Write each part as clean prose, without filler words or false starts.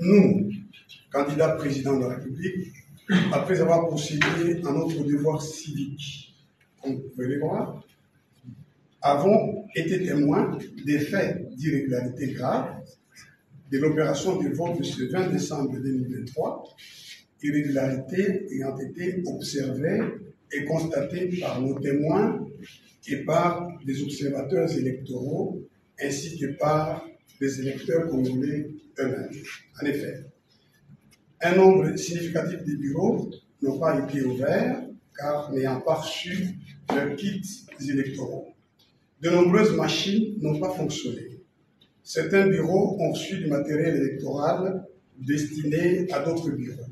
nous, candidats président de la République, après avoir procédé à notre devoir civique, comme vous pouvez le voir, avons été témoins des faits d'irrégularité grave de l'opération de vote de ce 20 décembre 2023, irrégularité ayant été observée et constatée par nos témoins et par des observateurs électoraux ainsi que par des électeurs congolais eux-mêmes. En effet, un nombre significatif de bureaux n'ont pas été ouverts car n'ayant pas reçu leurs kits électoraux. De nombreuses machines n'ont pas fonctionné. Certains bureaux ont reçu du matériel électoral destiné à d'autres bureaux.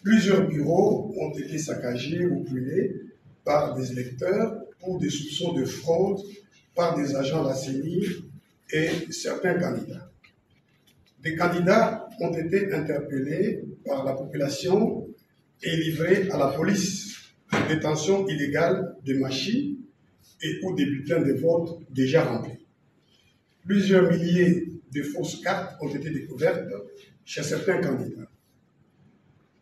Plusieurs bureaux ont été saccagés ou brûlés par des électeurs pour des soupçons de fraude par des agents de la CENI et certains candidats. Des candidats ont été interpellés par la population et livrés à la police pour détention illégale de machines et ou des bulletins de vote déjà remplis. Plusieurs milliers de fausses cartes ont été découvertes chez certains candidats.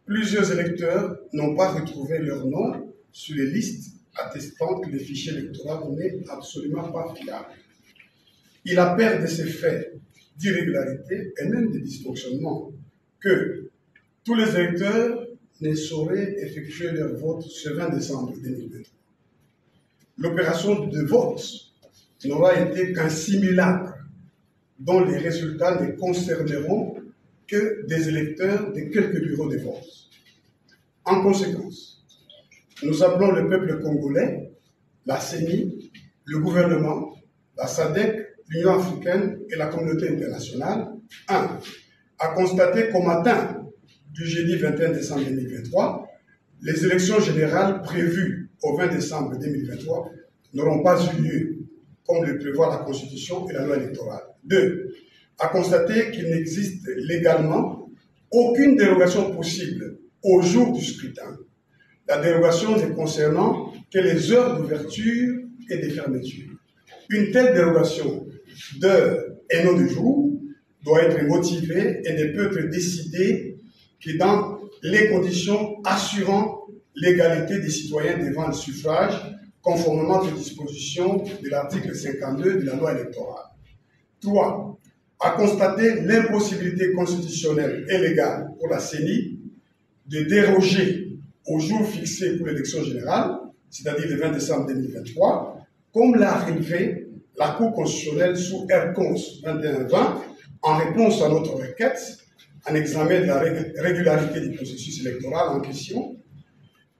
Plusieurs électeurs n'ont pas retrouvé leur nom sur les listes attestant que le fichier électoral n'est absolument pas fiable. Il apparaît de ces faits d'irrégularité et même de dysfonctionnement que tous les électeurs ne sauraient effectuer leur vote ce 20 décembre 2023. L'opération de vote n'aura été qu'un simulacre dont les résultats ne concerneront que des électeurs de quelques bureaux de vote. En conséquence, nous appelons le peuple congolais, la CENI, le gouvernement, la SADC, l'Union africaine et la communauté internationale, 1. À constater qu'au matin du jeudi 21 décembre 2023, les élections générales prévues au 20 décembre 2023 n'auront pas eu lieu, comme le prévoit la Constitution et la loi électorale. 2. À constater qu'il n'existe légalement aucune dérogation possible au jour du scrutin. La dérogation ne concernant que les heures d'ouverture et de fermeture. Une telle dérogation d'heure et non de jour doit être motivée et ne peut être décidée que dans les conditions assurant l'égalité des citoyens devant le suffrage, conformément aux dispositions de l'article 52 de la loi électorale. 3. À constater l'impossibilité constitutionnelle et légale pour la CENI de déroger au jour fixé pour l'élection générale, c'est-à-dire le 20 décembre 2023, comme l'a relevé la Cour constitutionnelle sous R-Cons 2120 en réponse à notre requête en examen de la régularité du processus électoral en question,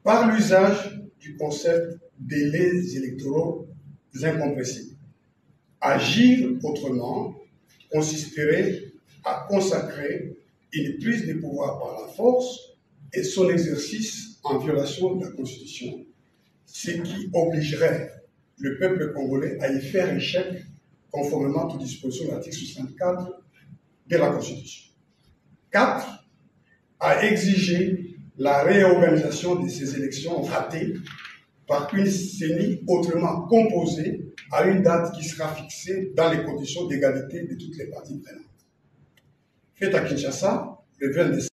par l'usage du concept délais électoraux incompressibles. Agir autrement consisterait à consacrer une prise de pouvoir par la force et son exercice en violation de la Constitution, ce qui obligerait le peuple congolais à y faire échec conformément aux dispositions de l'article 64 de la Constitution. 4. À exiger la réorganisation de ces élections ratées par une CENI autrement composée à une date qui sera fixée dans les conditions d'égalité de toutes les parties prenantes. Fait à Kinshasa, le 20 décembre.